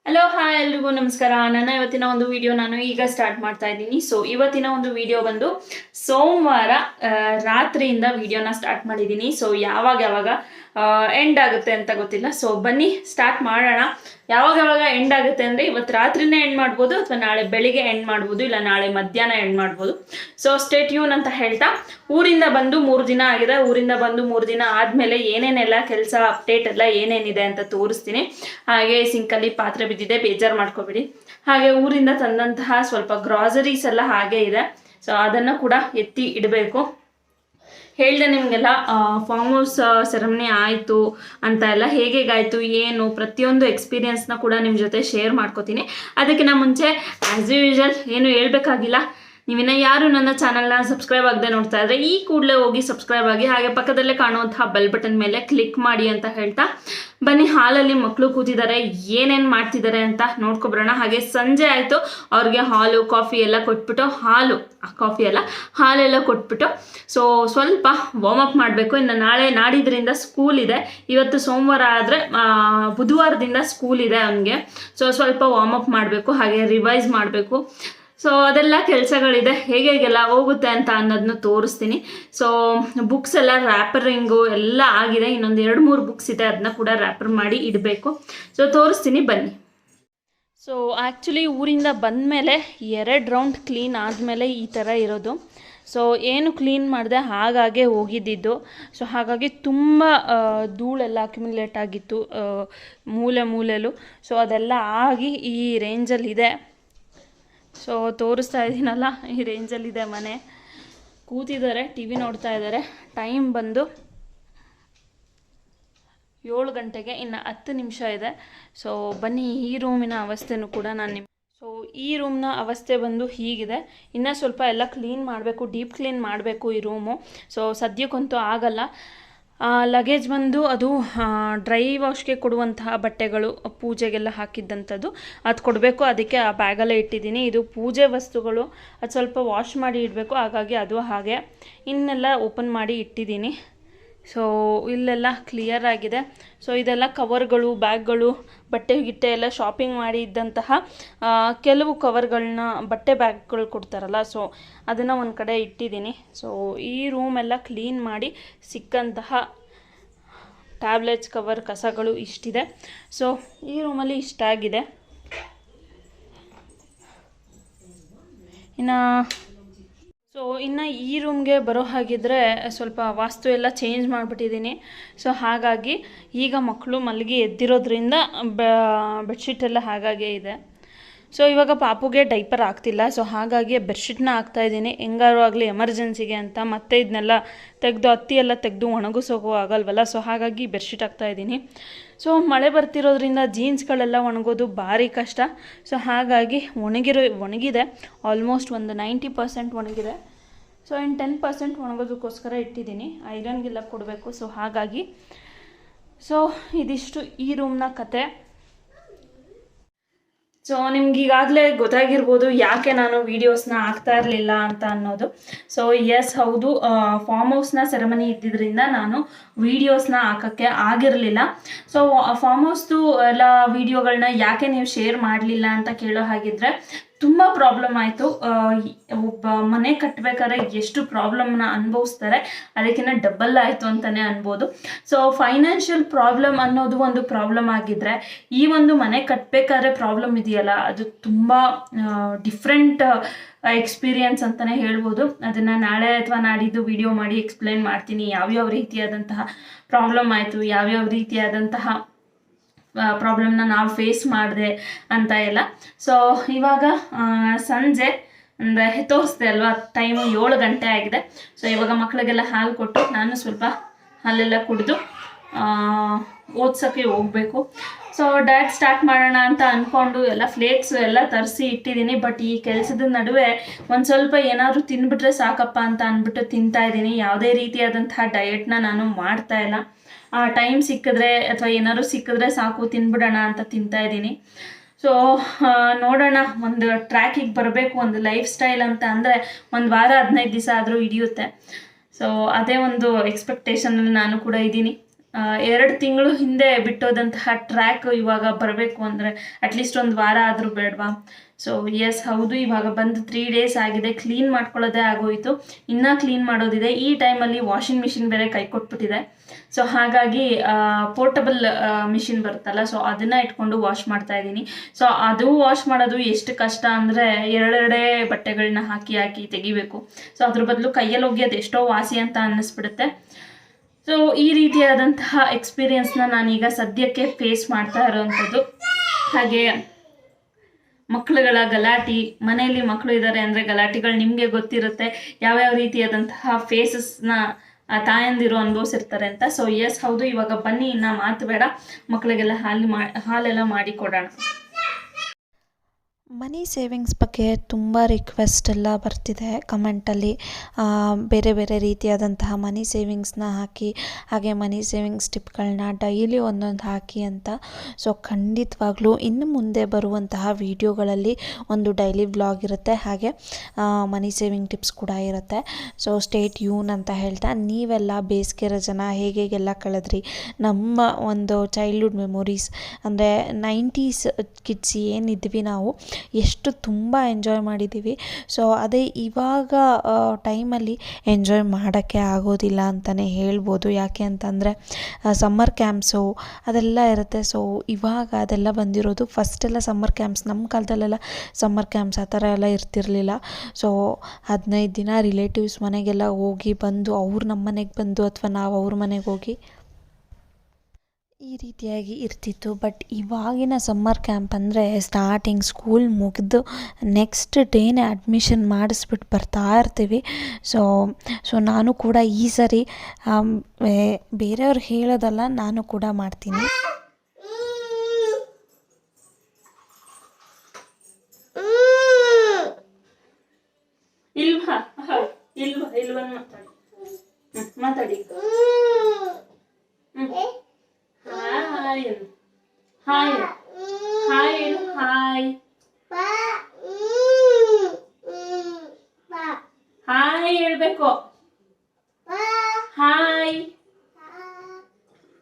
Hello hi ಎಲ್ರಿಗೂ ನಮಸ್ಕಾರ. ನನ್ನ ಇವತ್ತಿನ ಒಂದು ವಿಡಿಯೋ ನಾನು ಈಗ ಸ್ಟಾರ್ಟ್ ಮಾಡ್ತಾ ಇದ್ದೀನಿ. ಸೊ ಇವತ್ತಿನ ಒಂದು ವಿಡಿಯೋ ಬಂದು ಸೋಮವಾರ ರಾತ್ರಿಯಿಂದ ವಿಡಿಯೋನ ಸ್ಟಾರ್ಟ್ ಮಾಡಿದ್ದೀನಿ. ಸೊ ಯಾವಾಗ ಎಂಡ್ ಆಗುತ್ತೆ ಅಂತ ಗೊತ್ತಿಲ್ಲ. ಸೊ ಬನ್ನಿ ಸ್ಟಾರ್ಟ್ ಮಾಡೋಣ. ಯಾವಾಗ ಎಂಡ್ ಆಗುತ್ತೆ ಅಂದರೆ ಇವತ್ತು ರಾತ್ರಿನೇ ಎಂಡ್ ಮಾಡ್ಬೋದು, ಅಥವಾ ನಾಳೆ ಬೆಳಿಗ್ಗೆ ಎಂಡ್ ಮಾಡ್ಬೋದು, ಇಲ್ಲ ನಾಳೆ ಮಧ್ಯಾಹ್ನ ಎಂಡ್ ಮಾಡ್ಬೋದು. ಸೊ ಸ್ಟೇ ಟ್ಯೂನ್ ಅಂತ ಹೇಳ್ತಾ, ಊರಿಂದ ಬಂದು 3 ದಿನ ಆಗಿದೆ. ಊರಿಂದ ಬಂದು 3 ದಿನ ಆದಮೇಲೆ ಏನೇನೆಲ್ಲ ಕೆಲಸ ಅಪ್ಡೇಟ್ ಎಲ್ಲ ಏನೇನಿದೆ ಅಂತ ತೋರಿಸ್ತೀನಿ. ಹಾಗೆ ಸಿಂಕಲ್ಲಿ ಪಾತ್ರೆ ಬಿದ್ದಿದೆ, ಬೇಜಾರು ಮಾಡ್ಕೋಬೇಡಿ. ಹಾಗೆ ಊರಿಂದ ತಂದಂತಹ ಸ್ವಲ್ಪ ಗ್ರಾಸರೀಸ್ ಎಲ್ಲ ಹಾಗೆ ಇದೆ. ಸೊ ಅದನ್ನು ಕೂಡ ಎತ್ತಿ ಇಡಬೇಕು. ಹೇಳಿದೆ ನಿಮಗೆಲ್ಲ ಫಾರ್ಮ್ ಹೌಸ್ ಸೆರೆಮನಿ ಆಯಿತು ಅಂತ ಎಲ್ಲ, ಹೇಗಾಯಿತು ಏನು ಪ್ರತಿಯೊಂದು ಎಕ್ಸ್ಪೀರಿಯನ್ಸ್ನ ಕೂಡ ನಿಮ್ಮ ಜೊತೆ ಶೇರ್ ಮಾಡ್ಕೋತೀನಿ. ಅದಕ್ಕಿಂತ ಮುಂಚೆ ಆ್ಯಸ್ ಯೂಶುವಲ್ ಏನು ಹೇಳ್ಬೇಕಾಗಿಲ್ಲ. ನೀವಿನ್ನ ಯಾರು ನನ್ನ ಚಾನಲ್ನ ಸಬ್ಸ್ಕ್ರೈಬ್ ಆಗದೆ ನೋಡ್ತಾ ಇದ್ರೆ ಈ ಕೂಡಲೇ ಹೋಗಿ ಸಬ್ಸ್ಕ್ರೈಬ್ ಆಗಿ, ಹಾಗೆ ಪಕ್ಕದಲ್ಲೇ ಕಾಣುವಂತಹ ಬೆಲ್ ಬಟನ್ ಮೇಲೆ ಕ್ಲಿಕ್ ಮಾಡಿ ಅಂತ ಹೇಳ್ತಾ ಬನ್ನಿ. ಹಾಲಲ್ಲಿ ಮಕ್ಕಳು ಕೂತಿದ್ದಾರೆ, ಏನೇನು ಮಾಡ್ತಿದ್ದಾರೆ ಅಂತ ನೋಡ್ಕೊಬರೋಣ. ಹಾಗೆ ಸಂಜೆ ಆಯಿತು, ಅವ್ರಿಗೆ ಹಾಲು ಕಾಫಿ ಎಲ್ಲ ಕೊಟ್ಬಿಟ್ಟು, ಹಾಲೆಲ್ಲ ಕೊಟ್ಬಿಟ್ಟು ಸೊ ಸ್ವಲ್ಪ ವಾರ್ಮ್ ಅಪ್ ಮಾಡಬೇಕು. ಇನ್ನು ನಾಳೆ ನಾಡಿದ್ರಿಂದ ಸ್ಕೂಲ್ ಇದೆ. ಇವತ್ತು ಸೋಮವಾರ ಆದರೆ ಬುಧವಾರದಿಂದ ಸ್ಕೂಲ್ ಇದೆ ಅವನಿಗೆ. ಸೊ ಸ್ವಲ್ಪ ವಾರ್ಮ್ ಅಪ್ ಮಾಡಬೇಕು, ಹಾಗೆ ರಿವೈಸ್ ಮಾಡಬೇಕು. ಸೊ ಅದೆಲ್ಲ ಕೆಲಸಗಳಿದೆ. ಹೇಗೆಲ್ಲ ಹೋಗುತ್ತೆ ಅಂತ ಅನ್ನೋದನ್ನು ತೋರಿಸ್ತೀನಿ. ಸೊ ಬುಕ್ಸ್ ಎಲ್ಲ ರ್ಯಾಪರಿಂಗು ಎಲ್ಲ ಆಗಿದೆ. ಇನ್ನೊಂದು 2-3 ಬುಕ್ಸ್ ಇದೆ, ಅದನ್ನ ಕೂಡ ರ್ಯಾಪರ್ ಮಾಡಿ ಇಡಬೇಕು. ಸೊ ತೋರಿಸ್ತೀನಿ ಬನ್ನಿ. ಸೊ ಆ್ಯಕ್ಚುಲಿ ಊರಿಂದ ಬಂದಮೇಲೆ 2 ರೌಂಡ್ ಕ್ಲೀನ್ ಆದಮೇಲೆ ಈ ಥರ ಇರೋದು. ಸೊ ಏನು ಕ್ಲೀನ್ ಮಾಡಿದೆ ಹಾಗಾಗೆ ಹೋಗಿದ್ದಿದ್ದು. ಸೊ ಹಾಗಾಗಿ ತುಂಬ ಧೂಳೆಲ್ಲ ಅಕ್ಯುಮುಲೇಟ್ ಆಗಿತ್ತು ಮೂಲೆಯಲ್ಲೂ. ಸೊ ಅದೆಲ್ಲ ಆಗಿ ಈ ರೇಂಜಲ್ಲಿದೆ. ಸೊ ತೋರಿಸ್ತಾ ಇದ್ದೀನಲ್ಲ, ಈ ರೇಂಜಲ್ಲಿದೆ ಮನೆ. ಕೂತಿದ್ದಾರೆ, ಟಿ ವಿ ನೋಡ್ತಾ ಇದ್ದಾರೆ. ಟೈಮ್ ಬಂದು 7 ಗಂಟೆಗೆ, ಇನ್ನು 10 ನಿಮಿಷ ಇದೆ. ಸೊ ಬನ್ನಿ, ಈ ರೂಮಿನ ಅವಸ್ಥೆನೂ ಕೂಡ ಸೊ ಈ ರೂಮ್ನ ಅವಸ್ಥೆ ಬಂದು ಹೀಗಿದೆ. ಇನ್ನೂ ಸ್ವಲ್ಪ ಎಲ್ಲ ಕ್ಲೀನ್ ಮಾಡಬೇಕು, ಡೀಪ್ ಕ್ಲೀನ್ ಮಾಡಬೇಕು ಈ ರೂಮು. ಸೊ ಸದ್ಯಕ್ಕಂತೂ ಆಗಲ್ಲ. ಲಗೇಜ್ ಬಂದು ಅದು ಡ್ರೈ ವಾಶ್ಗೆ ಕೊಡುವಂತಹ ಬಟ್ಟೆಗಳು, ಪೂಜೆಗೆಲ್ಲ ಹಾಕಿದ್ದಂಥದ್ದು ಅದು ಕೊಡಬೇಕು. ಅದಕ್ಕೆ ಆ ಬ್ಯಾಗಲ್ಲೇ ಇಟ್ಟಿದ್ದೀನಿ. ಇದು ಪೂಜೆ ವಸ್ತುಗಳು, ಅದು ಸ್ವಲ್ಪ ವಾಶ್ ಮಾಡಿ ಇಡಬೇಕು. ಹಾಗಾಗಿ ಅದು ಹಾಗೆ ಇನ್ನೆಲ್ಲ ಓಪನ್ ಮಾಡಿ ಇಟ್ಟಿದ್ದೀನಿ. ಸೊ ಇಲ್ಲೆಲ್ಲ ಕ್ಲಿಯರ್ ಆಗಿದೆ. ಸೊ ಇದೆಲ್ಲ ಕವರ್ಗಳು, ಬ್ಯಾಗ್ಗಳು, ಬಟ್ಟೆ ಗಿಟ್ಟೆ ಎಲ್ಲ ಶಾಪಿಂಗ್ ಮಾಡಿ ಇದ್ದಂತಹ ಕೆಲವು ಕವರ್ಗಳನ್ನ, ಬಟ್ಟೆ ಬ್ಯಾಗ್ಗಳು ಕೊಡ್ತಾರಲ್ಲ, ಸೊ ಅದನ್ನು ಒಂದು ಕಡೆ ಇಟ್ಟಿದ್ದೀನಿ. ಸೊ ಈ ರೂಮೆಲ್ಲ ಕ್ಲೀನ್ ಮಾಡಿ ಸಿಕ್ಕಂತಹ ಟ್ಯಾಬ್ಲೆಟ್ಸ್, ಕವರ್, ಕಸಗಳು ಇಷ್ಟಿದೆ. ಸೊ ಈ ರೂಮಲ್ಲಿ ಇಷ್ಟಾಗಿದೆ. ಇನ್ನು ಈ ರೂಮ್ಗೆ ಬರೋ ಹಾಗಿದ್ರೆ ಸ್ವಲ್ಪ ವಾಸ್ತು ಎಲ್ಲ ಚೇಂಜ್ ಮಾಡಿಬಿಟ್ಟಿದ್ದೀನಿ. ಸೊ ಹಾಗಾಗಿ ಈಗ ಮಕ್ಕಳು ಮಲಗಿ ಎದ್ದಿರೋದ್ರಿಂದ ಬೆಡ್ಶೀಟೆಲ್ಲ ಹಾಗಾಗೇ ಇದೆ. ಸೊ ಇವಾಗ ಪಾಪುಗೆ ಡೈಪರ್ ಆಗ್ತಿಲ್ಲ. ಸೊ ಹಾಗಾಗಿ ಬೆಡ್ಶೀಟ್ನ ಹಾಕ್ತಾಯಿದ್ದೀನಿ, ಹೆಂಗಾರು ಆಗಲಿ ಎಮರ್ಜೆನ್ಸಿಗೆ ಅಂತ. ಮತ್ತೆ ಇದನ್ನೆಲ್ಲ ತೆಗೆದು, ಹತ್ತಿ ಎಲ್ಲ ತೆಗೆದು ಒಣಗಿಸೋಕ್ಕೂ ಆಗಲ್ವಲ್ಲ. ಸೊ ಹಾಗಾಗಿ ಬೆಡ್ಶೀಟ್ ಹಾಕ್ತಾಯಿದ್ದೀನಿ. ಸೊ ಮಳೆ ಬರ್ತಿರೋದ್ರಿಂದ ಜೀನ್ಸ್ಗಳೆಲ್ಲ ಒಣಗೋದು ಭಾರಿ ಕಷ್ಟ. ಸೊ ಹಾಗಾಗಿ ಒಣಗಿದೆ, ಆಲ್ಮೋಸ್ಟ್ ಒಂದು 90% ಒಣಗಿದೆ. ಸೊ ಇನ್ನು 10% ಒಣಗೋದಕ್ಕೋಸ್ಕರ ಇಟ್ಟಿದ್ದೀನಿ. ಐರನ್ಗೆಲ್ಲ ಕೊಡಬೇಕು. ಸೊ ಹಾಗಾಗಿ ಇದಿಷ್ಟು ಈ ರೂಮ್ನ ಕತೆ. ಸೊ ನಿಮ್ಗೆ ಈಗಾಗಲೇ ಗೊತ್ತಾಗಿರ್ಬೋದು ಯಾಕೆ ನಾನು ವೀಡಿಯೋಸ್ನ ಹಾಕ್ತಾ ಇರಲಿಲ್ಲ ಅಂತ ಅನ್ನೋದು. ಸೊ ಎಸ್, ಹೌದು, ಫಾರ್ಮ್ ಹೌಸ್ನ ಸೆರೆಮನಿ ಇದ್ದಿದ್ದರಿಂದ ನಾನು ವೀಡಿಯೋಸ್ನ ಹಾಕೋಕ್ಕೆ ಆಗಿರಲಿಲ್ಲ. ಸೊ ಫಾರ್ಮ್ ಹೌಸ್ದು ಎಲ್ಲ ವೀಡಿಯೋಗಳನ್ನ ಯಾಕೆ ನೀವು ಶೇರ್ ಮಾಡಲಿಲ್ಲ ಅಂತ ಕೇಳೋ ಹಾಗಿದ್ರೆ, ತುಂಬ ಪ್ರಾಬ್ಲಮ್ ಆಯಿತು. ಒಬ್ಬ ಮನೆ ಕಟ್ಟಬೇಕಾದ್ರೆ ಎಷ್ಟು ಪ್ರಾಬ್ಲಮ್ನ ಅನುಭವಿಸ್ತಾರೆ, ಅದಕ್ಕಿಂತ ಡಬಲ್ ಆಯಿತು ಅಂತಲೇ ಅನ್ಬೋದು. ಸೊ ಫೈನಾನ್ಷಿಯಲ್ ಪ್ರಾಬ್ಲಮ್ ಅನ್ನೋದು ಒಂದು ಪ್ರಾಬ್ಲಮ್ ಆಗಿದ್ದರೆ, ಈ ಒಂದು ಮನೆ ಕಟ್ಟಬೇಕಾದ್ರೆ ಪ್ರಾಬ್ಲಮ್ ಇದೆಯಲ್ಲ, ಅದು ತುಂಬ ಡಿಫ್ರೆಂಟ್ ಎಕ್ಸ್ಪೀರಿಯನ್ಸ್ ಅಂತಲೇ ಹೇಳ್ಬೋದು. ಅದನ್ನು ನಾಳೆ ಅಥವಾ ನಾಡಿದ್ದು ವಿಡಿಯೋ ಮಾಡಿ ಎಕ್ಸ್ಪ್ಲೇನ್ ಮಾಡ್ತೀನಿ, ಯಾವ್ಯಾವ ರೀತಿಯಾದಂತಹ ಪ್ರಾಬ್ಲಮ್ ಆಯಿತು, ಯಾವ್ಯಾವ ರೀತಿಯಾದಂತಹ ಪ್ರಾಬ್ಲಮ್ನ ನಾವು ಫೇಸ್ ಮಾಡಿದೆ ಅಂತ ಎಲ್ಲ. ಸೊ ಇವಾಗ ಸಂಜೆ ಅಂದರೆ ತೋರಿಸ್ದೆ ಅಲ್ವಾ, ಟೈಮು 7 ಗಂಟೆ ಆಗಿದೆ. ಸೊ ಇವಾಗ ಮಕ್ಕಳಿಗೆಲ್ಲ ಹಾಲು ಕೊಟ್ಟು ನಾನು ಸ್ವಲ್ಪ ಹಾಲೆಲ್ಲ ಕುಡಿದು ಓದ್ಸೋಕ್ಕೆ ಹೋಗಬೇಕು. ಸೊ ಡಯಟ್ ಸ್ಟಾರ್ಟ್ ಮಾಡೋಣ ಅಂತ ಅಂದ್ಕೊಂಡು ಎಲ್ಲ ಫ್ಲೇಕ್ಸು ಎಲ್ಲ ತರಿಸಿ ಇಟ್ಟಿದ್ದೀನಿ. ಬಟ್ ಈ ಕೆಲಸದ ನಡುವೆ ಒಂದು ಸ್ವಲ್ಪ ಏನಾದರೂ ತಿಂದ್ಬಿಟ್ರೆ ಸಾಕಪ್ಪ ಅಂತ ಅಂದ್ಬಿಟ್ಟು ತಿಂತಾಯಿದ್ದೀನಿ. ಯಾವುದೇ ರೀತಿಯಾದಂತಹ ಡಯಟ್ನ ನಾನು ಮಾಡ್ತಾಯಿಲ್ಲ. ಟೈಮ್ ಸಿಕ್ಕಿದ್ರೆ ಅಥವಾ ಏನಾದ್ರು ಸಿಕ್ಕಿದ್ರೆ ಸಾಕು ತಿನ್ಬಿಡೋಣ ಅಂತ ತಿಂತಾಯಿದ್ದೀನಿ. ಸೊ ನೋಡೋಣ, ಒಂದು ಟ್ರ್ಯಾಕಿಗೆ ಬರಬೇಕು, ಒಂದು ಲೈಫ್ ಸ್ಟೈಲ್ ಅಂತ ಅಂದರೆ 1 ವಾರ 15 ದಿವಸ ಆದರೂ ಹಿಡಿಯುತ್ತೆ. ಸೊ ಅದೇ ಒಂದು ಎಕ್ಸ್ಪೆಕ್ಟೇಷನಲ್ಲಿ ನಾನು ಕೂಡ ಇದ್ದೀನಿ. 2 ತಿಂಗಳು ಹಿಂದೆ ಬಿಟ್ಟೋದಂತಹ ಟ್ರ್ಯಾಕ್ ಇವಾಗ ಬರಬೇಕು ಅಂದರೆ ಅಟ್ಲೀಸ್ಟ್ ಒಂದು ವಾರ ಆದರೂ ಬೇಡವಾ? ಸೊ ಎಸ್ ಹೌದು, ಇವಾಗ ಬಂದು 3 ಡೇಸ್ ಆಗಿದೆ. ಕ್ಲೀನ್ ಮಾಡ್ಕೊಳ್ಳೋದೇ ಆಗೋಯಿತು, ಇನ್ನೂ ಕ್ಲೀನ್ ಮಾಡೋದಿದೆ. ಈ ಟೈಮಲ್ಲಿ ವಾಷಿಂಗ್ ಮಿಷಿನ್ ಬೇರೆ ಕೈ ಕೊಟ್ಬಿಟ್ಟಿದೆ. ಸೊ ಹಾಗಾಗಿ ಪೋರ್ಟಬಲ್ ಮಿಷಿನ್ ಬರುತ್ತಲ್ಲ, ಸೊ ಅದನ್ನು ಇಟ್ಕೊಂಡು ವಾಶ್ ಮಾಡ್ತಾ ಇದ್ದೀನಿ. ಸೊ ಅದು ವಾಶ್ ಮಾಡೋದು ಎಷ್ಟು ಕಷ್ಟ ಅಂದರೆ ಎರಡೆರಡೇ ಬಟ್ಟೆಗಳನ್ನ ಹಾಕಿ ತೆಗಿಬೇಕು. ಸೊ ಅದ್ರ ಬದಲು ಕೈಯಲ್ಲಿ ಒಗೆಯೋದು ಎಷ್ಟೋ ವಾಸಿ ಅಂತ ಅನ್ನಿಸ್ಬಿಡುತ್ತೆ. ಸೊ ಈ ರೀತಿಯಾದಂತಹ ಎಕ್ಸ್ಪೀರಿಯನ್ಸ್ನ ನಾನೀಗ ಸದ್ಯಕ್ಕೆ ಫೇಸ್ ಮಾಡ್ತಾ ಇರೋವಂಥದ್ದು. ಹಾಗೆ ಮಕ್ಕಳುಗಳ ಗಲಾಟೆ, ಮನೆಯಲ್ಲಿ ಮಕ್ಕಳು ಇದ್ದಾರೆ ಅಂದರೆ ಗಲಾಟೆಗಳು ನಿಮಗೆ ಗೊತ್ತಿರುತ್ತೆ, ಯಾವ್ಯಾವ ರೀತಿಯಾದಂತಹ ಫೇಸಸ್ನ ತಾಯಂದಿರು ಅನುಭವಿಸಿರ್ತಾರೆ ಅಂತ. ಸೊ ಎಸ್ ಹೌದು, ಇವಾಗ ಬನ್ನಿ ಇನ್ನು ಮಾತು ಬೇಡ, ಮಕ್ಕಳಿಗೆಲ್ಲ ಹಾಲೆಲ್ಲ ಮಾಡಿ ಕೊಡೋಣ. ಮನಿ ಸೇವಿಂಗ್ಸ್ ಬಗ್ಗೆ ತುಂಬ ರಿಕ್ವೆಸ್ಟ್ ಎಲ್ಲ ಬರ್ತಿದೆ ಕಮೆಂಟಲ್ಲಿ. ಬೇರೆ ಬೇರೆ ರೀತಿಯಾದಂತಹ ಮನಿ ಸೇವಿಂಗ್ಸ್ನ ಹಾಕಿ, ಹಾಗೆ ಮನಿ ಸೇವಿಂಗ್ಸ್ ಟಿಪ್ಗಳನ್ನ ಡೈಲಿ ಒಂದೊಂದು ಹಾಕಿ ಅಂತ. ಸೊ ಖಂಡಿತವಾಗ್ಲೂ ಇನ್ನು ಮುಂದೆ ಬರುವಂತಹ ವಿಡಿಯೋಗಳಲ್ಲಿ ಒಂದು ಡೈಲಿ ವ್ಲಾಗ್ ಇರುತ್ತೆ, ಹಾಗೆ ಮನಿ ಸೇವಿಂಗ್ ಟಿಪ್ಸ್ ಕೂಡ ಇರುತ್ತೆ. ಸೊ ಸ್ಟೇಟ್ ಯೂನ್ ಅಂತ ಹೇಳ್ತಾ, ನೀವೆಲ್ಲ ಬೇಸಿಗೆ ರಜನ ಹೇಗೆಲ್ಲ ಕಳೆದ್ರಿ, ನಮ್ಮ ಒಂದು ಚೈಲ್ಡ್ಹುಡ್ ಮೆಮೊರೀಸ್ ಅಂದರೆ 90s ಕಿಡ್ಸ್ ಏನಿದ್ವಿ ನಾವು, ಎಷ್ಟು ತುಂಬ ಎಂಜಾಯ್ ಮಾಡಿದ್ದೀವಿ. ಸೊ ಅದೇ ಇವಾಗ ಟೈಮಲ್ಲಿ ಎಂಜಾಯ್ ಮಾಡೋಕ್ಕೆ ಆಗೋದಿಲ್ಲ ಅಂತಲೇ ಹೇಳ್ಬೋದು. ಯಾಕೆ ಅಂತಂದರೆ ಸಮ್ಮರ್ ಕ್ಯಾಂಪ್ಸು ಅದೆಲ್ಲ ಇರುತ್ತೆ. ಸೊ ಇವಾಗ ಅದೆಲ್ಲ ಬಂದಿರೋದು. ಫಸ್ಟೆಲ್ಲ ಸಮ್ಮರ್ ಕ್ಯಾಂಪ್ಸ್, ನಮ್ಮ ಕಾಲದಲ್ಲೆಲ್ಲ ಸಮ್ಮರ್ ಕ್ಯಾಂಪ್ಸ್ ಆ ಥರ ಎಲ್ಲ ಇರ್ತಿರಲಿಲ್ಲ. ಸೊ 15 ದಿನ ರಿಲೇಟಿವ್ಸ್ ಮನೆಗೆಲ್ಲ ಹೋಗಿ ಬಂದು, ಅವ್ರು ನಮ್ಮ ಮನೆಗೆ ಬಂದು ಅಥವಾ ನಾವು ಅವ್ರ ಮನೆಗೆ ಹೋಗಿ ಈ ರೀತಿಯಾಗಿ ಇರ್ತಿತ್ತು. ಬಟ್ ಇವಾಗಿನ ಸಮ್ಮರ್ ಕ್ಯಾಂಪ್ ಅಂದರೆ ಸ್ಟಾರ್ಟಿಂಗ್ ಸ್ಕೂಲ್ ಮುಗಿದು ನೆಕ್ಸ್ಟ್ ಡೇನೇ ಅಡ್ಮಿಷನ್ ಮಾಡಿಸ್ಬಿಟ್ಟು ಬರ್ತಾ ಇರ್ತೀವಿ. ಸೊ ನಾನು ಕೂಡ ಈ ಸರಿ ಬೇರೆಯವ್ರು ಹೇಳೋದಲ್ಲ, ನಾನು ಕೂಡ ಮಾಡ್ತೀನಿ. ಮಾತಾಡಿ. Hi hi hi hi hi ಹೇಳ್ಬೇಕು. ಹಾಯ್,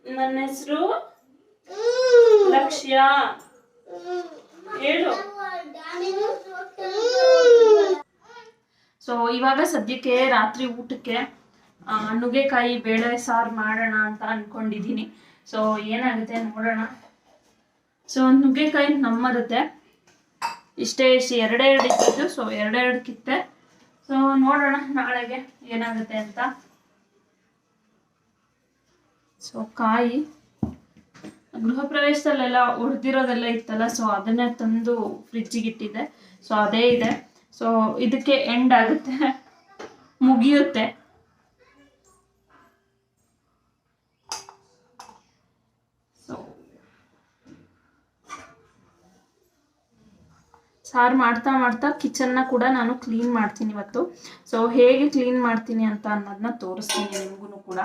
ನನ್ನ ಹೆಸರು ಲಕ್ಷ್ಯ ಹೇಳು. ಸೊ ಇವಾಗ ಸದ್ಯಕ್ಕೆ ರಾತ್ರಿ ಊಟಕ್ಕೆ ನುಗ್ಗೆಕಾಯಿ ಬೇಳೆ ಸಾರು ಮಾಡೋಣ ಅಂತ ಅಂದ್ಕೊಂಡಿದ್ದೀನಿ. ಸೊ ಏನಾಗುತ್ತೆ ನೋಡೋಣ. ಸೊ ನುಗ್ಗೆಕಾಯಿ ನಮ್ಮರುತ್ತೆ, ಇಷ್ಟೇ ಎರಡೆರಡು ಇಟ್ಟಿದ್ದು. ಸೊ ಎರಡೆರಡು ಕಿತ್ತೆ. ಸೊ ನೋಡೋಣ ನಾಳೆಗೆ ಏನಾಗುತ್ತೆ ಅಂತ. ಸೊ ಕಾಯಿ ಗೃಹ ಪ್ರವೇಶದಲ್ಲೆಲ್ಲ ಉಳಿದಿರೋದೆಲ್ಲ ಇತ್ತಲ್ಲ, ಸೊ ಅದನ್ನೇ ತಂದು ಫ್ರಿಜ್ಜಿಗೆ ಇಟ್ಟಿದ್ದೆ. ಸೊ ಅದೇ ಇದೆ. ಸೊ ಇದಕ್ಕೆ ಎಂಡ್ ಆಗುತ್ತೆ, ಮುಗಿಯುತ್ತೆ. ಸಾರು ಮಾಡ್ತಾ ಮಾಡ್ತಾ ಕಿಚನ್ನ ಕೂಡ ನಾನು ಕ್ಲೀನ್ ಮಾಡ್ತೀನಿ ಇವತ್ತು. ಸೊ ಹೇಗೆ ಕ್ಲೀನ್ ಮಾಡ್ತೀನಿ ಅಂತ ಅನ್ನೋದನ್ನ ತೋರಿಸ್ತೀನಿ ನಿಮಗೂ ಕೂಡ.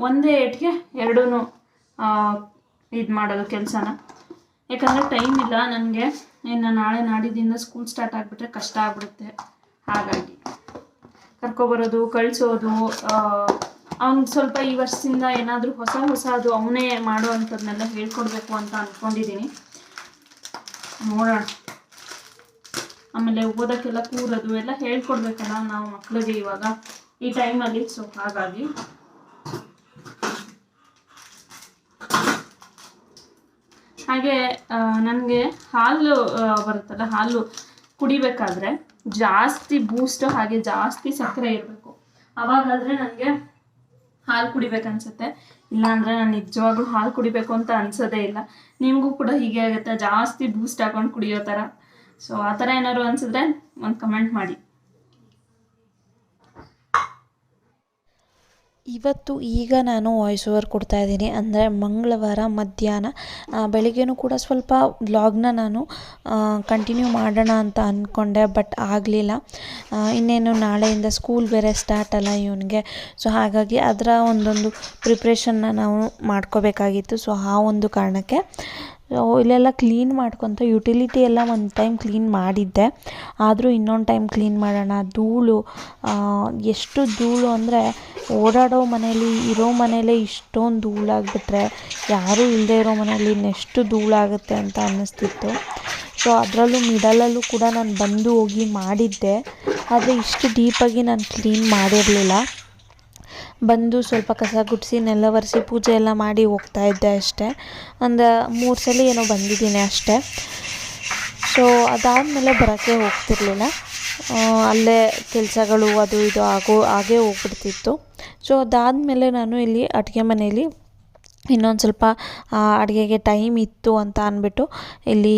ಒಂದೇ ಏಟ್ಗೆ ಎರಡೂ ಇದು ಮಾಡೋದು ಕೆಲಸನ. ಯಾಕಂದರೆ ಟೈಮ್ ಇಲ್ಲ ನನಗೆ. ಇನ್ನು ನಾಳೆ ನಾಡಿದ್ದಿಂದ ಸ್ಕೂಲ್ ಸ್ಟಾರ್ಟ್ ಆಗಿಬಿಟ್ರೆ ಕಷ್ಟ ಆಗ್ಬಿಡುತ್ತೆ. ಹಾಗಾಗಿ ಕರ್ಕೊಬರೋದು, ಕಳಿಸೋದು, ಅವ್ನಿಗೆ ಸ್ವಲ್ಪ ಈ ವರ್ಷದಿಂದ ಏನಾದರೂ ಹೊಸದು ಅವನೇ ಮಾಡೋ ಅಂಥದ್ದನ್ನೆಲ್ಲ ಹೇಳ್ಕೊಡ್ಬೇಕು ಅಂತ ಅಂದ್ಕೊಂಡಿದ್ದೀನಿ. ನೋಡೋಣ. ಆಮೇಲೆ ಓದೋಕ್ಕೆಲ್ಲ ಕೂರೋದು ಎಲ್ಲ ಹೇಳ್ಕೊಡ್ಬೇಕಲ್ಲ ನಾವು ಮಕ್ಕಳಿಗೆ ಇವಾಗ ಈ ಟೈಮಲ್ಲಿ. ಸೊ ಹಾಗಾಗಿ ಹಾಗೆ ನನಗೆ ಹಾಲು ಬರುತ್ತಲ್ಲ, ಹಾಲು ಕುಡಿಬೇಕಾದ್ರೆ ಜಾಸ್ತಿ ಬೂಸ್ಟ್ ಹಾಗೆ ಜಾಸ್ತಿ ಸಕ್ಕರೆ ಇರಬೇಕು. ಅವಾಗಾದರೆ ನನಗೆ ಹಾಲು ಕುಡಿಬೇಕನ್ಸುತ್ತೆ. ಇಲ್ಲಾಂದರೆ ನಾನು ನಿಜವಾಗ್ಲೂ ಹಾಲು ಕುಡಿಬೇಕು ಅಂತ ಅನ್ಸೋದೇ ಇಲ್ಲ. ನಿಮಗೂ ಕೂಡ ಹೀಗೆ ಆಗುತ್ತೆ, ಜಾಸ್ತಿ ಬೂಸ್ಟ್ ಹಾಕೊಂಡು ಕುಡಿಯೋ ಥರ. ಸೊ ಆ ಥರ ಏನಾದ್ರು ಅನಿಸಿದ್ರೆ ಒಂದು ಕಮೆಂಟ್ ಮಾಡಿ. ಇವತ್ತು ಈಗ ನಾನು ವಾಯ್ಸ್ ಓವರ್ ಕೊಡ್ತಾ ಇದ್ದೀನಿ, ಅಂದರೆ ಮಂಗಳವಾರ ಮಧ್ಯಾಹ್ನ. ಬೆಳಿಗ್ಗೆನೂ ಕೂಡ ಸ್ವಲ್ಪ ವ್ಲಾಗ್ನ ನಾನು ಕಂಟಿನ್ಯೂ ಮಾಡೋಣ ಅಂತ ಅಂದ್ಕೊಂಡೆ, ಬಟ್ ಆಗಲಿಲ್ಲ. ಇನ್ನೇನು ನಾಳೆಯಿಂದ ಸ್ಕೂಲ್ ಬೇರೆ ಸ್ಟಾರ್ಟ್ ಅಲ್ಲ ಇವನಿಗೆ. ಸೊ ಹಾಗಾಗಿ ಅದರ ಒಂದೊಂದು ಪ್ರಿಪ್ರೇಷನ್ನ ನಾವು ಮಾಡ್ಕೋಬೇಕಾಗಿತ್ತು. ಸೊ ಆ ಒಂದು ಕಾರಣಕ್ಕೆ ಇಲ್ಲೆಲ್ಲ ಕ್ಲೀನ್ ಮಾಡ್ಕೊತ ಯುಟಿಲಿಟಿ ಎಲ್ಲ ಒಂದು ಟೈಮ್ ಕ್ಲೀನ್ ಮಾಡಿದ್ದೆ, ಆದರೂ ಇನ್ನೊಂದು ಟೈಮ್ ಕ್ಲೀನ್ ಮಾಡೋಣ. ಧೂಳು ಎಷ್ಟು ಧೂಳು ಅಂದರೆ ಓಡಾಡೋ ಮನೇಲಿ ಇರೋ ಮನೇಲೇ ಇಷ್ಟೊಂದು ಧೂಳಾಗ್ಬಿಟ್ರೆ ಯಾರೂ ಇಲ್ಲದೆ ಇರೋ ಮನೇಲಿ ಇನ್ನೆಷ್ಟು ಧೂಳಾಗುತ್ತೆ ಅಂತ ಅನ್ನಿಸ್ತಿತ್ತು. ಸೊ ಅದರಲ್ಲೂ ಮಿಡಲಲ್ಲೂ ಕೂಡ ನಾನು ಬಂದು ಹೋಗಿ ಮಾಡಿದ್ದೆ, ಆದರೆ ಇಷ್ಟು ಡೀಪಾಗಿ ನಾನು ಕ್ಲೀನ್ ಮಾಡಿರಲಿಲ್ಲ. ಬಂದು ಸ್ವಲ್ಪ ಕಸ ಗುಡಿಸಿ ನೆಲ ಒರೆಸಿ ಪೂಜೆ ಎಲ್ಲ ಮಾಡಿ ಹೋಗ್ತಾಯಿದ್ದೆ ಅಷ್ಟೇ. ಒಂದು 3 ಸಲ ಏನೋ ಬಂದಿದ್ದೀನಿ ಅಷ್ಟೇ. ಸೊ ಅದಾದಮೇಲೆ ಬರೋಕ್ಕೆ ಹೋಗ್ತಿರ್ಲಿಲ್ಲ, ಅಲ್ಲೇ ಕೆಲಸಗಳು ಅದು ಇದು ಹಾಗೇ ಹೋಗ್ಬಿಡ್ತಿತ್ತು. ಸೊ ಅದಾದಮೇಲೆ ನಾನು ಇಲ್ಲಿ ಅಡುಗೆ ಮನೆಯಲ್ಲಿ ಇನ್ನೊಂದು ಸ್ವಲ್ಪ ಅಡುಗೆಗೆ ಟೈಮ್ ಇತ್ತು ಅಂತ ಅಂದ್ಬಿಟ್ಟು ಇಲ್ಲಿ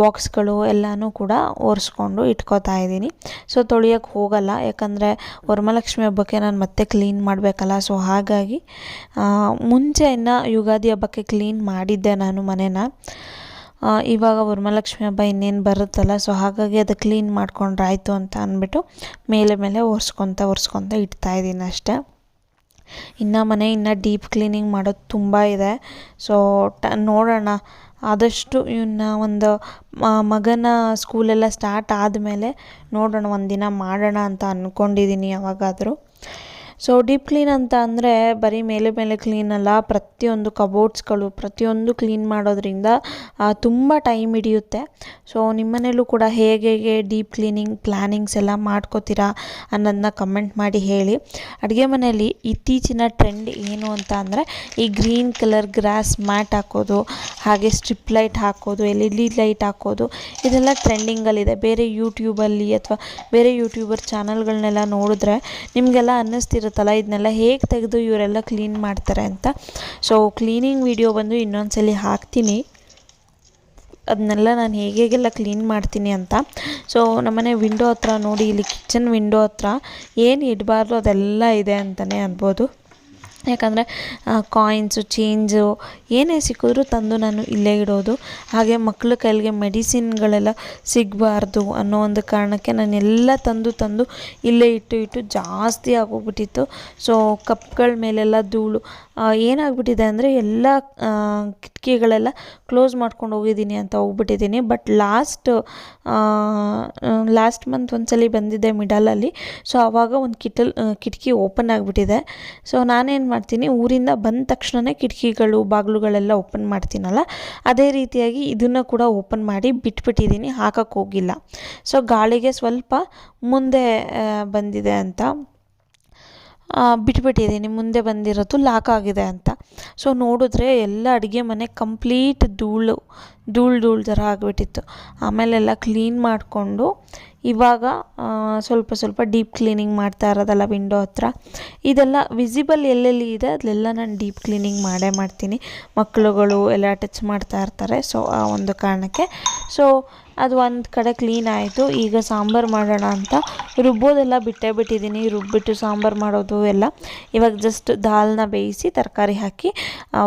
ಬಾಕ್ಸ್ಗಳು ಎಲ್ಲನೂ ಕೂಡ ಒರೆಸ್ಕೊಂಡು ಇಟ್ಕೋತಾ ಇದ್ದೀನಿ. ಸೊ ತೊಳೆಯೋಕ್ಕೆ ಹೋಗಲ್ಲ, ಯಾಕಂದರೆ ವರಮಹಾಲಕ್ಷ್ಮಿ ಹಬ್ಬಕ್ಕೆ ನಾನು ಮತ್ತೆ ಕ್ಲೀನ್ ಮಾಡಬೇಕಲ್ಲ. ಸೊ ಹಾಗಾಗಿ ಮುಂಚೆ ಇನ್ನು ಯುಗಾದಿ ಹಬ್ಬಕ್ಕೆ ಕ್ಲೀನ್ ಮಾಡಿದ್ದೆ ನಾನು ಮನೇನ. ಇವಾಗ ವರಮಹಾಲಕ್ಷ್ಮಿ ಹಬ್ಬ ಇನ್ನೇನು ಬರುತ್ತಲ್ಲ, ಸೊ ಹಾಗಾಗಿ ಅದು ಕ್ಲೀನ್ ಮಾಡ್ಕೊಂಡ್ರಾಯ್ತು ಅಂತ ಅಂದ್ಬಿಟ್ಟು ಮೇಲೆ ಒರೆಸ್ಕೊತ ಇಡ್ತಾಯಿದ್ದೀನಿ ಅಷ್ಟೇ. ಇನ್ನು ಡೀಪ್ ಕ್ಲೀನಿಂಗ್ ಮಾಡೋದು ತುಂಬ ಇದೆ. ಸೊ ನೋಡೋಣ, ಆದಷ್ಟು ಇನ್ನು ಒಂದು ಮಗನ ಸ್ಕೂಲೆಲ್ಲ ಸ್ಟಾರ್ಟ್ ಆದಮೇಲೆ ನೋಡೋಣ, ಒಂದಿನ ಮಾಡೋಣ ಅಂತ ಅಂದ್ಕೊಂಡಿದ್ದೀನಿ ಯಾವಾಗಾದರೂ. ಸೊ ಡೀಪ್ ಕ್ಲೀನ್ ಅಂತ ಅಂದರೆ ಬರೀ ಮೇಲೆ ಕ್ಲೀನಲ್ಲ, ಪ್ರತಿಯೊಂದು ಕಬೋರ್ಡ್ಸ್ಗಳು ಪ್ರತಿಯೊಂದು ಕ್ಲೀನ್ ಮಾಡೋದ್ರಿಂದ ತುಂಬ ಟೈಮ್ ಹಿಡಿಯುತ್ತೆ. ಸೊ ನಿಮ್ಮನೇಲೂ ಕೂಡ ಹೇಗೆ ಡೀಪ್ ಕ್ಲೀನಿಂಗ್ ಪ್ಲ್ಯಾನಿಂಗ್ಸ್ ಎಲ್ಲ ಮಾಡ್ಕೋತೀರಾ ಅನ್ನೋದನ್ನ ಕಮೆಂಟ್ ಮಾಡಿ ಹೇಳಿ. ಅಡುಗೆ ಮನೆಯಲ್ಲಿ ಇತ್ತೀಚಿನ ಟ್ರೆಂಡ್ ಏನು ಅಂತ ಅಂದರೆ ಈ ಗ್ರೀನ್ ಕಲರ್ ಗ್ರಾಸ್ ಮ್ಯಾಟ್ ಹಾಕೋದು, ಹಾಗೆ ಸ್ಟ್ರಿಪ್ ಲೈಟ್ ಹಾಕೋದು, LED ಲೈಟ್ ಹಾಕೋದು, ಇದೆಲ್ಲ ಟ್ರೆಂಡಿಂಗಲ್ಲಿದೆ. ಬೇರೆ ಯೂಟ್ಯೂಬಲ್ಲಿ ಅಥವಾ ಬೇರೆ ಯೂಟ್ಯೂಬರ್ ಚಾನಲ್ಗಳನ್ನೆಲ್ಲ ನೋಡಿದ್ರೆ ನಿಮಗೆಲ್ಲ ಅನ್ನಿಸ್ತಿರುತ್ತಲ್ಲ ಇದನ್ನೆಲ್ಲ ಹೇಗೆ ತೆಗೆದು ಇವರೆಲ್ಲ ಕ್ಲೀನ್ ಮಾಡ್ತಾರೆ ಅಂತ. ಸೊ ಕ್ಲೀನಿಂಗ್ ವಿಡಿಯೋ ಬಂದು ಇನ್ನೊಂದ್ಸಲಿ ಹಾಕ್ತೀನಿ, ಅದನ್ನೆಲ್ಲ ನಾನು ಹೇಗೆಲ್ಲ ಕ್ಲೀನ್ ಮಾಡ್ತೀನಿ ಅಂತ. ಸೊ ನಮ್ಮನೆ ವಿಂಡೋ ಹತ್ರ ನೋಡಿ, ಇಲ್ಲಿ ಕಿಚನ್ ವಿಂಡೋ ಹತ್ರ ಏನು ಇಡಬಾರ್ದು ಅದೆಲ್ಲ ಇದೆ ಅಂತಲೇ ಅನ್ಬೋದು. ಯಾಕಂದರೆ ಕಾಯಿನ್ಸು ಚೇಂಜು ಏನೇ ಸಿಕ್ಕಿದ್ರೂ ತಂದು ನಾನು ಇಲ್ಲೇ ಇಡೋದು. ಹಾಗೆ ಮಕ್ಕಳ ಕೈಲಿಗೆ ಮೆಡಿಸಿನ್ಗಳೆಲ್ಲ ಸಿಗಬಾರ್ದು ಅನ್ನೋ ಒಂದು ಕಾರಣಕ್ಕೆ ನಾನೆಲ್ಲ ತಂದು ಇಲ್ಲೇ ಇಟ್ಟು ಜಾಸ್ತಿ ಆಗೋಗ್ಬಿಟ್ಟಿತ್ತು. ಸೊ ಕಪ್ಗಳ ಮೇಲೆಲ್ಲ ಧೂಳು ಏನಾಗ್ಬಿಟ್ಟಿದೆ ಅಂದರೆ ಎಲ್ಲ ಕಿಟಕಿಗಳೆಲ್ಲ ಕ್ಲೋಸ್ ಮಾಡ್ಕೊಂಡು ಹೋಗಿದ್ದೀನಿ ಅಂತ ಹೋಗ್ಬಿಟ್ಟಿದ್ದೀನಿ. ಬಟ್ ಲಾಸ್ಟ್ ಮಂತ್ ಒಂದ್ಸಲಿ ಬಂದಿದ್ದೆ ಮಿಡಲಲ್ಲಿ. ಸೊ ಆವಾಗ ಒಂದು ಕಿಟಕಿ ಓಪನ್ ಆಗಿಬಿಟ್ಟಿದೆ. ಸೊ ನಾನೇನು ಮಾಡ್ತೀನಿ, ಊರಿಂದ ಬಂದ ತಕ್ಷಣವೇ ಕಿಟಕಿಗಳು ಬಾಗಿಲುಗಳೆಲ್ಲ ಓಪನ್ ಮಾಡ್ತೀನಲ್ಲ, ಅದೇ ರೀತಿಯಾಗಿ ಇದನ್ನು ಕೂಡ ಓಪನ್ ಮಾಡಿ ಬಿಟ್ಬಿಟ್ಟಿದ್ದೀನಿ, ಹಾಕಕ್ಕೆ ಹೋಗಿಲ್ಲ. ಸೊ ಗಾಳಿಗೆ ಸ್ವಲ್ಪ ಮುಂದೆ ಬಂದಿದೆ ಅಂತ ಬಿಟ್ಬಿಟ್ಟಿದ್ದೀನಿ, ಮುಂದೆ ಬಂದಿರೋದು ಲಾಕ್ ಆಗಿದೆ ಅಂತ. ಸೊ ನೋಡಿದ್ರೆ ಎಲ್ಲ ಅಡುಗೆ ಮನೆ ಕಂಪ್ಲೀಟ್ ಧೂಳು ಥರ ಆಗಿಬಿಟ್ಟಿತ್ತು. ಆಮೇಲೆಲ್ಲ ಕ್ಲೀನ್ ಮಾಡಿಕೊಂಡು ಇವಾಗ ಸ್ವಲ್ಪ ಡೀಪ್ ಕ್ಲೀನಿಂಗ್ ಮಾಡ್ತಾ ಇರೋದಲ್ಲ ವಿಂಡೋ ಹತ್ರ, ಇದೆಲ್ಲ ವಿಸಿಬಲ್ ಎಲ್ಲೆಲ್ಲಿ ಇದೆ ಅದೆಲ್ಲ ನಾನು ಡೀಪ್ ಕ್ಲೀನಿಂಗ್ ಮಾಡ್ತೀನಿ. ಮಕ್ಕಳುಗಳು ಎಲ್ಲ ಟಚ್ ಮಾಡ್ತಾ ಇರ್ತಾರೆ, ಸೊ ಆ ಒಂದು ಕಾರಣಕ್ಕೆ. ಸೊ ಅದು ಒಂದು ಕಡೆ ಕ್ಲೀನ್ ಆಯಿತು. ಈಗ ಸಾಂಬಾರು ಮಾಡೋಣ ಅಂತ ರುಬ್ಬೋದೆಲ್ಲ ಬಿಟ್ಟಿದ್ದೀನಿ, ರುಬ್ಬಿಟ್ಟು ಸಾಂಬಾರು ಮಾಡೋದು ಎಲ್ಲ. ಇವಾಗ ಜಸ್ಟ್ ದಾಲ್ನ ಬೇಯಿಸಿ ತರಕಾರಿ ಹಾಕಿ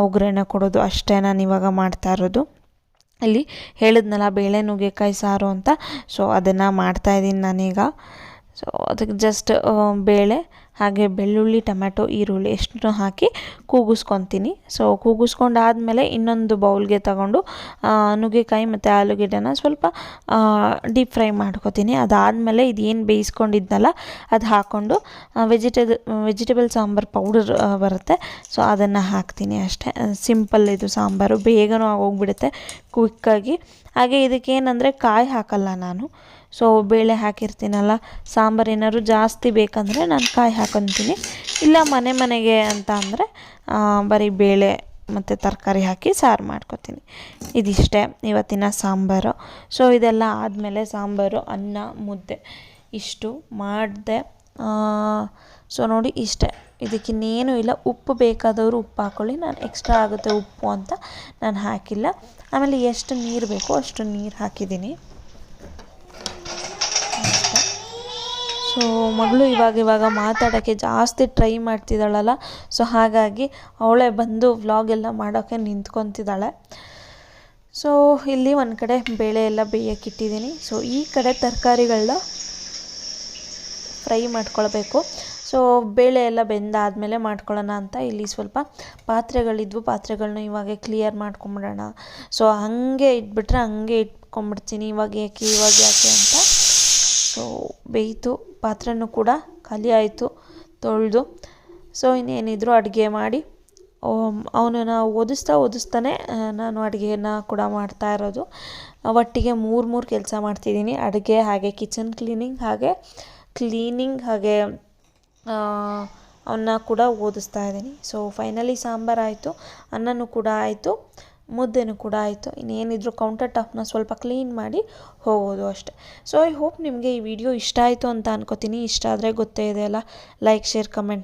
ಒಗ್ಗರಣೆ ಕೊಡೋದು ಅಷ್ಟೇ ನಾನು ಇವಾಗ ಮಾಡ್ತಾ ಇರೋದು. ಇಲ್ಲಿ ಹೇಳಿದ್ನಲ್ಲ ಬೇಳೆ ನುಗ್ಗೆಕಾಯಿ ಸಾರು ಅಂತ, ಸೊ ಅದನ್ನು ಮಾಡ್ತಾಯಿದ್ದೀನಿ ನಾನೀಗ. ಸೊ ಅದಕ್ಕೆ ಜಸ್ಟ್ ಬೇಳೆ ಹಾಗೆ ಬೆಳ್ಳುಳ್ಳಿ ಟೊಮ್ಯಾಟೊ ಈರುಳ್ಳಿ ಎಷ್ಟು ಹಾಕಿ ಕೂಗಿಸ್ಕೊತೀನಿ. ಸೊ ಕೂಗಿಸ್ಕೊಂಡಾದಮೇಲೆ ಇನ್ನೊಂದು ಬೌಲ್ಗೆ ತಗೊಂಡು ನುಗ್ಗೆಕಾಯಿ ಮತ್ತು ಆಲೂಗೆಡ್ಡೆನ ಸ್ವಲ್ಪ ಡೀಪ್ ಫ್ರೈ ಮಾಡ್ಕೊತೀನಿ. ಅದಾದಮೇಲೆ ಇದೇನು ಬೇಯಿಸ್ಕೊಂಡಿದ್ನಲ್ಲ ಅದು ಹಾಕ್ಕೊಂಡು ವೆಜಿಟೇಬಲ್ ಸಾಂಬಾರು ಪೌಡರ್ ಬರುತ್ತೆ, ಸೊ ಅದನ್ನು ಹಾಕ್ತೀನಿ ಅಷ್ಟೇ. ಸಿಂಪಲ್ ಇದು ಸಾಂಬಾರು, ಬೇಗನೂ ಆಗೋಗ್ಬಿಡುತ್ತೆ ಕ್ವಿಕ್ಕಾಗಿ. ಹಾಗೆ ಇದಕ್ಕೇನಂದರೆ ಕಾಯಿ ಹಾಕಲ್ಲ ನಾನು. ಸೊ ಬೇಳೆ ಹಾಕಿರ್ತೀನಲ್ಲ, ಸಾಂಬಾರು ಏನಾದ್ರು ಜಾಸ್ತಿ ಬೇಕಂದರೆ ನಾನು ಕಾಯಿ ಹಾಕೊತೀನಿ. ಇಲ್ಲ ಮನೆಗೆ ಅಂತ ಅಂದರೆ ಬರೀ ಬೇಳೆ ಮತ್ತು ತರಕಾರಿ ಹಾಕಿ ಸಾರು ಮಾಡ್ಕೊತೀನಿ. ಇದಿಷ್ಟೇ ಇವತ್ತಿನ ಸಾಂಬಾರು. ಸೊ ಇದೆಲ್ಲ ಆದಮೇಲೆ ಸಾಂಬಾರು, ಅನ್ನ, ಮುದ್ದೆ ಇಷ್ಟು ಮಾಡಿದೆ. ಸೊ ನೋಡಿ ಇಷ್ಟೇ, ಇದಕ್ಕಿನ್ನೇನು ಇಲ್ಲ. ಉಪ್ಪು ಬೇಕಾದವರು ಉಪ್ಪು ಹಾಕ್ಕೊಳ್ಳಿ, ನಾನು ಎಕ್ಸ್ಟ್ರಾ ಆಗುತ್ತೆ ಉಪ್ಪು ಅಂತ ನಾನು ಹಾಕಿಲ್ಲ. ಆಮೇಲೆ ಎಷ್ಟು ನೀರು ಬೇಕೋ ಅಷ್ಟು ನೀರು ಹಾಕಿದ್ದೀನಿ. ಸೊ ಮಗಳು ಇವಾಗ ಮಾತಾಡೋಕ್ಕೆ ಜಾಸ್ತಿ ಟ್ರೈ ಮಾಡ್ತಿದ್ದಾಳಲ್ಲ, ಸೊ ಹಾಗಾಗಿ ಅವಳೇ ಬಂದು ವ್ಲಾಗ್ ಎಲ್ಲ ಮಾಡೋಕ್ಕೆ ನಿಂತ್ಕೊತಿದ್ದಾಳೆ. ಸೊ ಇಲ್ಲಿ ಒಂದು ಕಡೆ ಬೇಳೆ ಎಲ್ಲ ಬೇಯಕ್ಕಿಟ್ಟಿದ್ದೀನಿ. ಸೊ ಈ ಕಡೆ ತರಕಾರಿಗಳನ್ನ ಫ್ರೈ ಮಾಡ್ಕೊಳ್ಬೇಕು. ಸೊ ಬೇಳೆ ಎಲ್ಲ ಬೆಂದಾದಮೇಲೆ ಮಾಡ್ಕೊಳ್ಳೋಣ ಅಂತ ಇಲ್ಲಿ ಸ್ವಲ್ಪ ಪಾತ್ರೆಗಳಿದ್ವು, ಪಾತ್ರೆಗಳನ್ನ ಇವಾಗ ಕ್ಲಿಯರ್ ಮಾಡ್ಕೊಂಬಿಡೋಣ. ಸೊ ಹಾಗೆ ಇಟ್ಬಿಟ್ರೆ ಹಂಗೆ ಇಟ್ಕೊಂಬಿಡ್ತೀನಿ, ಇವಾಗ ಯಾಕೆ ಅಂತ. ಸೊ ಬೇಯಿತು, ಪಾತ್ರೆನೂ ಕೂಡ ಖಾಲಿ ಆಯಿತು ತೊಳೆದು. ಸೊ ಇನ್ನೇನಿದ್ರು ಅಡುಗೆ ಮಾಡಿ ಅವನನ್ನು ಓದಿಸ್ತಾನೆ ನಾನು ಅಡುಗೆನ ಕೂಡ ಮಾಡ್ತಾ ಇರೋದು. ಒಟ್ಟಿಗೆ ಮೂರು ಕೆಲಸ ಮಾಡ್ತಿದ್ದೀನಿ, ಅಡುಗೆ ಹಾಗೆ ಕಿಚನ್ ಕ್ಲೀನಿಂಗ್ ಹಾಗೆ ಅವನ್ನ ಕೂಡ ಓದಿಸ್ತಾ ಇದ್ದೀನಿ. ಸೊ ಫೈನಲಿ ಸಾಂಬಾರು ಆಯಿತು, ಅನ್ನನೂ ಕೂಡ ಆಯಿತು, ಮುದ್ದೆನೂ ಕೂಡ ಆಯಿತು. ಇನ್ನೇನಿದ್ರು ಕೌಂಟರ್ ಟಾಪ್ನ ಸ್ವಲ್ಪ ಕ್ಲೀನ್ ಮಾಡಿ ಹೋಗೋದು ಅಷ್ಟೆ. ಸೊ ಐ ಹೋಪ್ ನಿಮಗೆ ಈ ವಿಡಿಯೋ ಇಷ್ಟ ಆಯಿತು ಅಂತ ಅನ್ಕೋತೀನಿ. ಇಷ್ಟ ಆದರೆ ಗೊತ್ತೇ ಇದೆ ಅಲ್ಲ, ಲೈಕ್, ಶೇರ್, ಕಮೆಂಟ್